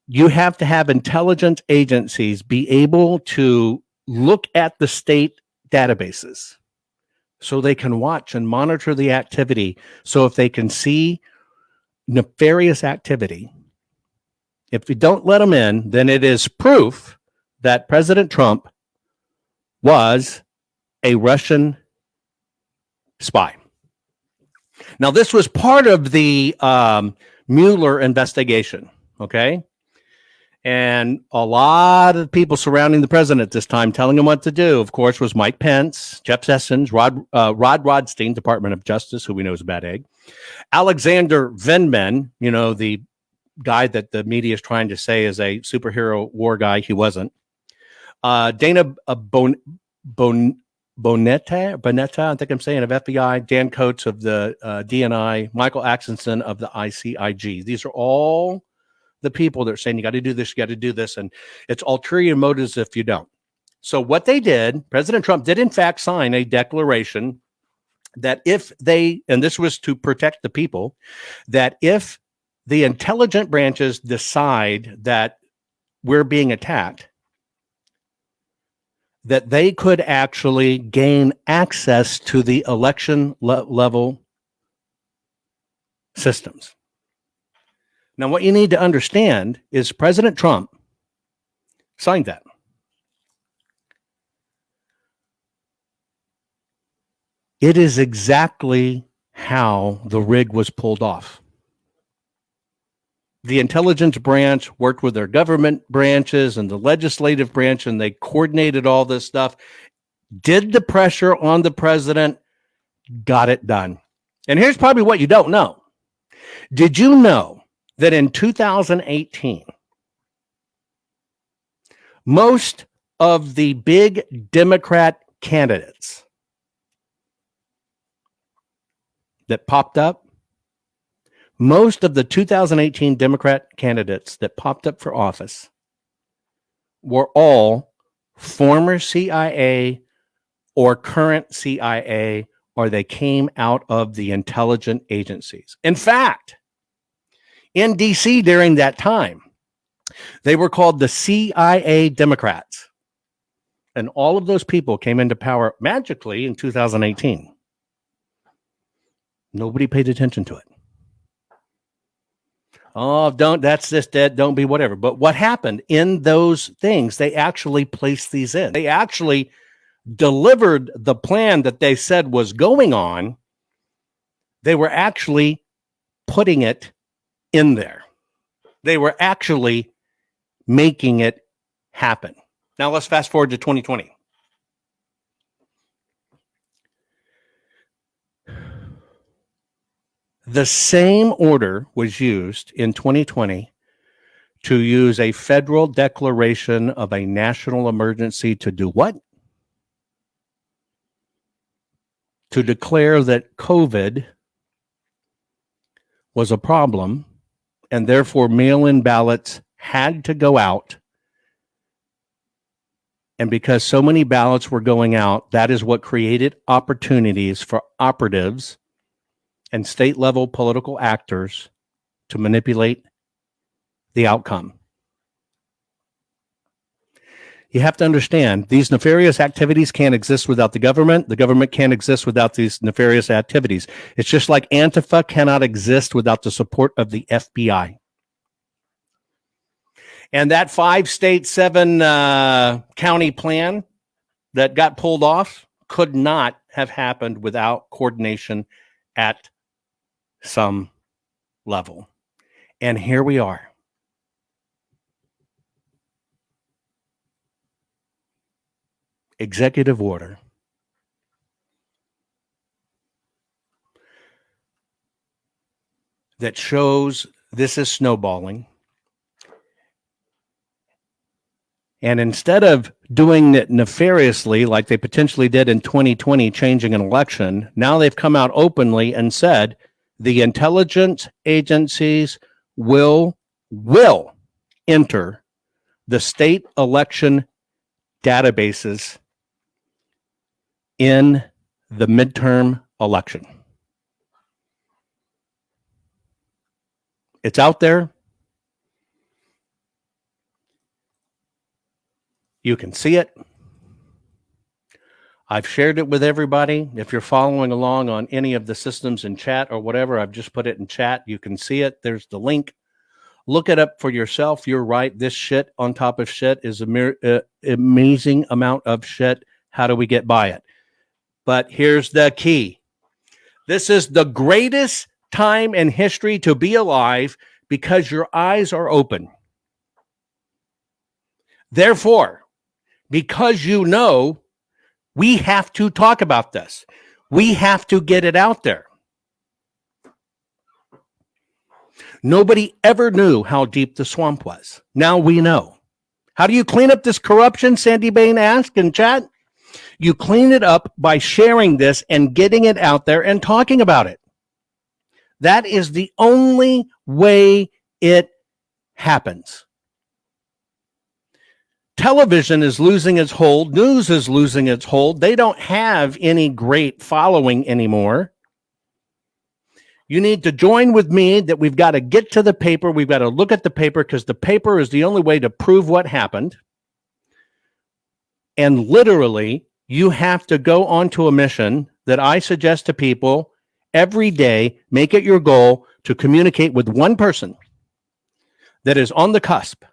you have to have intelligence agencies be able to look at the state databases so they can watch and monitor the activity. So if they can see nefarious activity, if you don't let them in, then it is proof that President Trump was a Russian spy. Now, this was part of the Mueller investigation, okay? And a lot of people surrounding the president at this time, telling him what to do, of course, was Mike Pence, Jeff Sessions, Rod Rodstein, Department of Justice, who we know is a bad egg, Alexander Vindman, you know, the guy that the media is trying to say is a superhero war guy. He wasn't. Dana Bonetta, I think I'm saying, of FBI, Dan Coates of the DNI, Michael Axelson of the ICIG. These are all the people that are saying you got to do this, you got to do this, and it's ulterior motives if you don't. So what they did, President Trump did in fact sign a declaration that if they, and this was to protect the people, that if the intelligent branches decide that we're being attacked, that they could actually gain access to the election level systems. Now, what you need to understand is President Trump signed that. It is exactly how the rig was pulled off. The intelligence branch worked with their government branches and the legislative branch, and they coordinated all this stuff, did the pressure on the president, got it done. And here's probably what you don't know. Did you know that in 2018, most of the big Democrat candidates that popped up, most of the 2018 Democrat candidates that popped up for office were all former CIA or current CIA, or they came out of the intelligence agencies. In fact, in DC during that time, they were called the CIA Democrats. And all of those people came into power magically in 2018. Nobody paid attention to it. Oh, that's this, dead, don't be whatever. But what happened in those things, they actually placed these in. They actually delivered the plan that they said was going on. They were actually putting it in there. They were actually making it happen. Now let's fast forward to 2020. The same order was used in 2020 to use a federal declaration of a national emergency to do what? To declare that COVID was a problem, and therefore mail-in ballots had to go out. And because so many ballots were going out, that is what created opportunities for operatives and state-level political actors to manipulate the outcome. You have to understand, these nefarious activities can't exist without the government. The government can't exist without these nefarious activities. It's just like Antifa cannot exist without the support of the FBI. And that 5-state, 7-county plan that got pulled off could not have happened without coordination at some level. And here we are. Executive order that shows this is snowballing. And instead of doing it nefariously, like they potentially did in 2020, changing an election, now they've come out openly and said the intelligence agencies will enter the state election databases in the midterm election. It's out there. You can see it. I've shared it with everybody. If you're following along on any of the systems in chat or whatever, I've just put it in chat. You can see it. There's the link. Look it up for yourself. You're right. This shit on top of shit is amazing amount of shit. How do we get by it? But here's the key. This is the greatest time in history to be alive because your eyes are open. Therefore, because you know, we have to talk about this. We have to get it out there. Nobody ever knew how deep the swamp was. Now we know. How do you clean up this corruption? Sandy Bain asked in chat. You clean it up by sharing this and getting it out there and talking about it. That is the only way it happens. Television is losing its hold. News is losing its hold. They don't have any great following anymore. You need to join with me that we've got to get to the paper. We've got to look at the paper because the paper is the only way to prove what happened. And literally, you have to go onto a mission that I suggest to people every day. Make it your goal to communicate with one person that is on the cusp,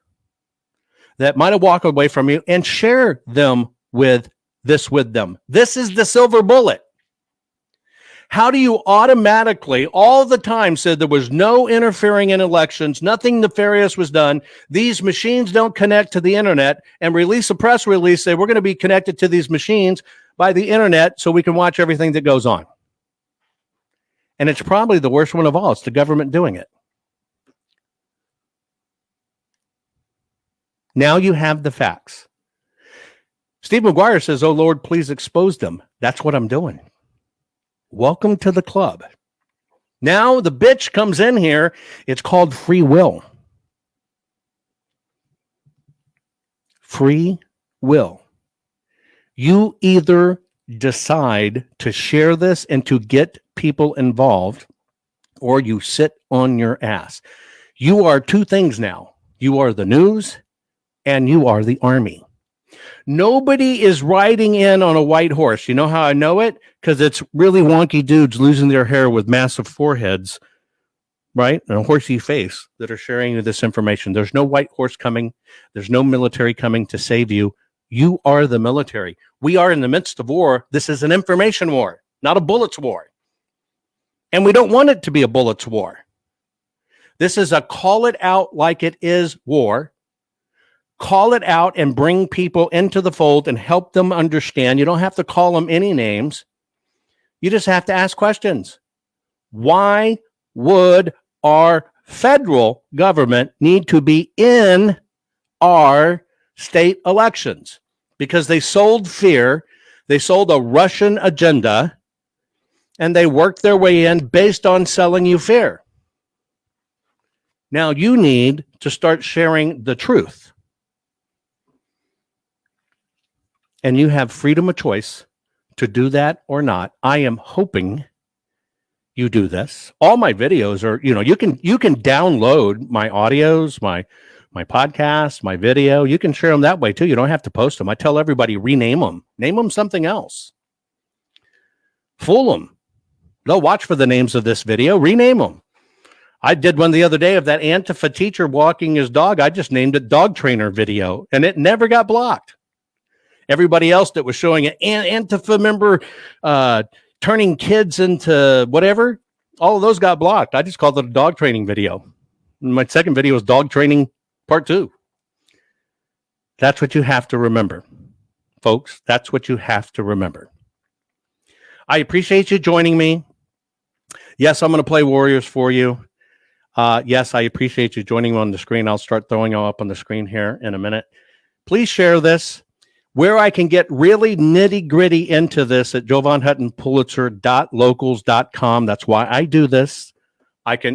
that might have walked away from you, and share them with them. This is the silver bullet. How do you automatically, all the time, said there was no interfering in elections, nothing nefarious was done, these machines don't connect to the internet, and release a press release, say we're going to be connected to these machines by the internet so we can watch everything that goes on? And it's probably the worst one of all. It's the government doing it. Now you have the facts. Steve McGuire says, oh, Lord, please expose them. That's what I'm doing. Welcome to the club. Now the bitch comes in here. It's called free will. Free will. You either decide to share this and to get people involved, or you sit on your ass. You are two things now. You are the news and you are the army. Nobody is riding in on a white horse. You know how I know it? Because it's really wonky dudes losing their hair with massive foreheads, right? And a horsey face that are sharing you this information. There's no white horse coming. There's no military coming to save you. You are the military. We are in the midst of war. This is an information war, not a bullets war. And we don't want it to be a bullets war. This is a call it out like it is war. Call it out and bring people into the fold and help them understand. You don't have to call them any names. You just have to ask questions. Why would our federal government need to be in our state elections? Because they sold fear. They sold a Russian agenda, and they worked their way in based on selling you fear. Now you need to start sharing the truth. And you have freedom of choice to do that or not. I am hoping you do this. All my videos are, you can download my audios, my podcast, my video. You can share them that way too. You don't have to post them. I tell everybody, rename them. Name them something else. Fool them. They'll watch for the names of this video. Rename them. I did one the other day of that Antifa teacher walking his dog. I just named it Dog Trainer Video, and it never got blocked. Everybody else that was showing an Antifa member turning kids into whatever, all of those got blocked. I just called it a dog training video. And my second video was dog training part 2. That's what you have to remember, folks. That's what you have to remember. I appreciate you joining me. Yes, I'm going to play Warriors for you. Yes, I appreciate you joining me on the screen. I'll start throwing them up on the screen here in a minute. Please share this. Where I can get really nitty gritty into this at JovanHuttonPulitzer.locals.com. That's why I do this.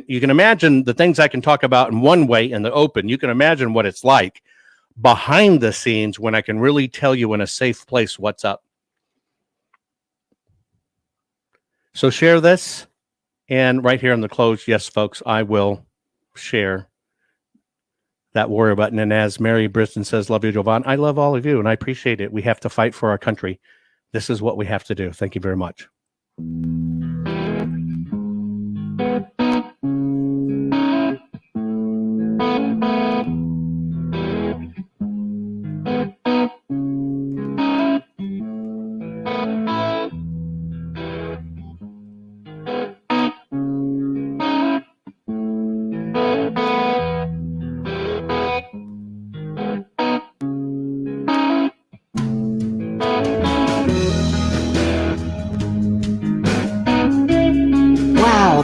You can imagine the things I can talk about in one way in the open. You can imagine what it's like behind the scenes when I can really tell you in a safe place what's up. So share this. And right here in the close, yes, folks, I will share that warrior button. And as Mary Briston says, love you, Jovan. I love all of you, and I appreciate it. We have to fight for our country. This is what we have to do. Thank you very much.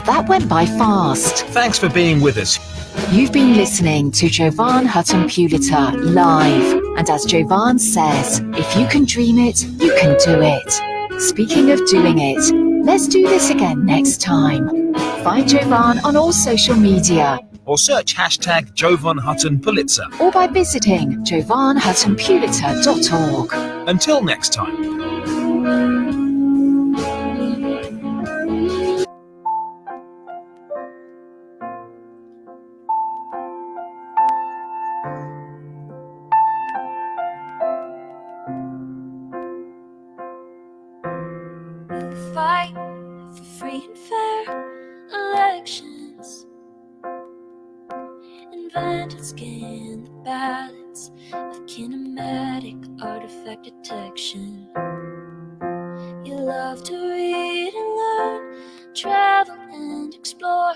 That went by fast. Thanks for being with us. You've been listening to Jovan Hutton Pulitzer live. And as Jovan says, if you can dream it, you can do it. Speaking of doing it, let's do this again next time. Find Jovan on all social media. Or search hashtag Jovan Hutton Pulitzer. Or by visiting jovanhuttonpulitzer.org. Until next time. Fight for free and fair elections. Invent and scan the balance of kinematic artifact detection. You love to read and learn, travel and explore.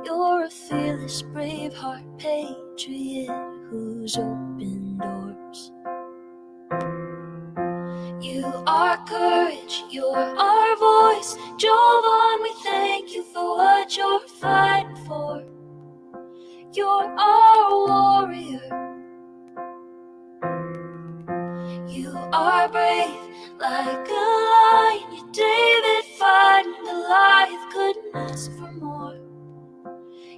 You're a fearless, brave-heart patriot who's opened doors. You are courage, you're our voice. Jovan, we thank you for what you're fighting for. You're our warrior. You are brave like a lion. You're David fighting Goliath, couldn't ask for more.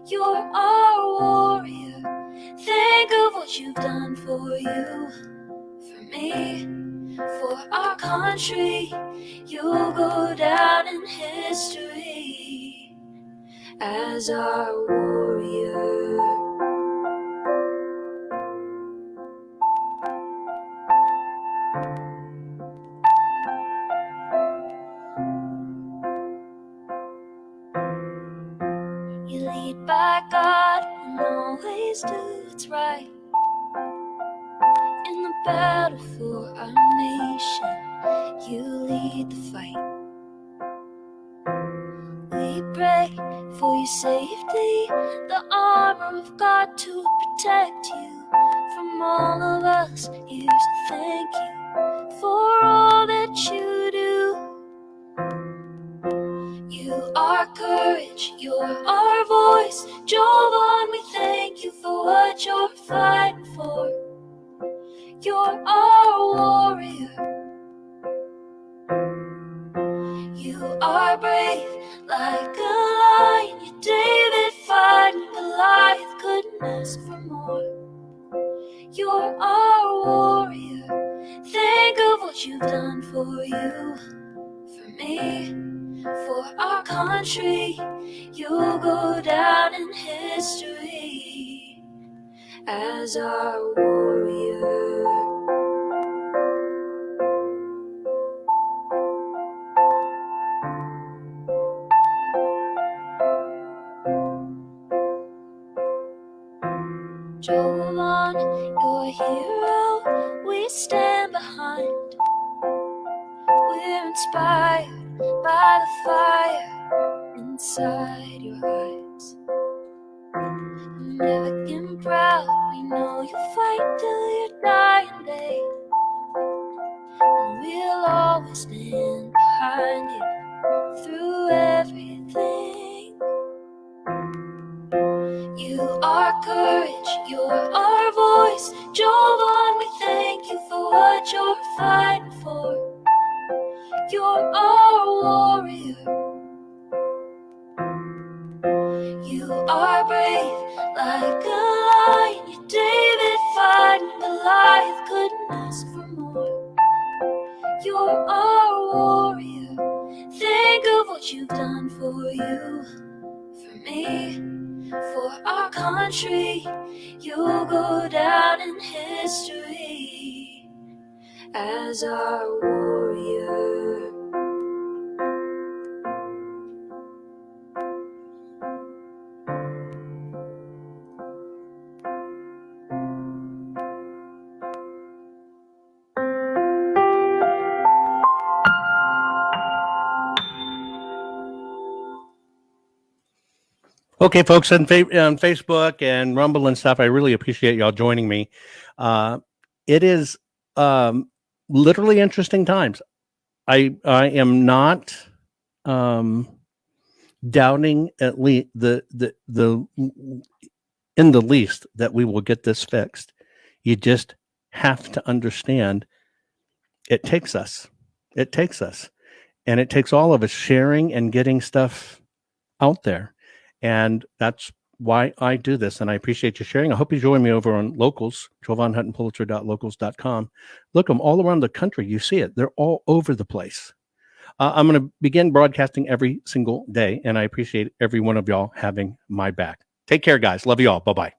You're our warrior. Think of what you've done for you, for me, for our country. You'll go down in history as our warrior. You lead by God and always do what's right. In the battle for our nation, you lead the fight. We pray for your safety, the armor of God to protect you from all of us. Here's to thank you for all that you do. You are courage, you're our voice. Jovan, we thank you for what you're fighting for. You're our warrior. You are brave like a lion. You're David fighting Goliath, couldn't ask for more. You're our warrior. Think of what you've done for you, for me, for our country. You'll go down in history as our warrior. Jovan, you're a hero we stand behind. We're inspired by the fire inside your eyes. American proud, we know you fight till your dying day. And we'll always stand behind you through everything. You are courage, you're our voice. Jovan, we we're fighting for. You're our warrior. You are brave like a lion. You're David fighting Goliath. Couldn't ask for more. You're our warrior. Think of what you've done for you, for me, for our country. You'll go down in history as our warrior. Okay, folks, on Facebook and Rumble and stuff, I really appreciate y'all joining me. It is literally interesting times. I am not doubting at least the in the least that we will get this fixed. You just have to understand it takes us, and it takes all of us sharing and getting stuff out there. And that's why I do this. And I appreciate you sharing. I hope you join me over on Locals, JovanHuttonPulitzer.locals.com. Look, them all around the country. You see it. They're all over the place. I'm going to begin broadcasting every single day. And I appreciate every one of y'all having my back. Take care, guys. Love you all. Bye-bye.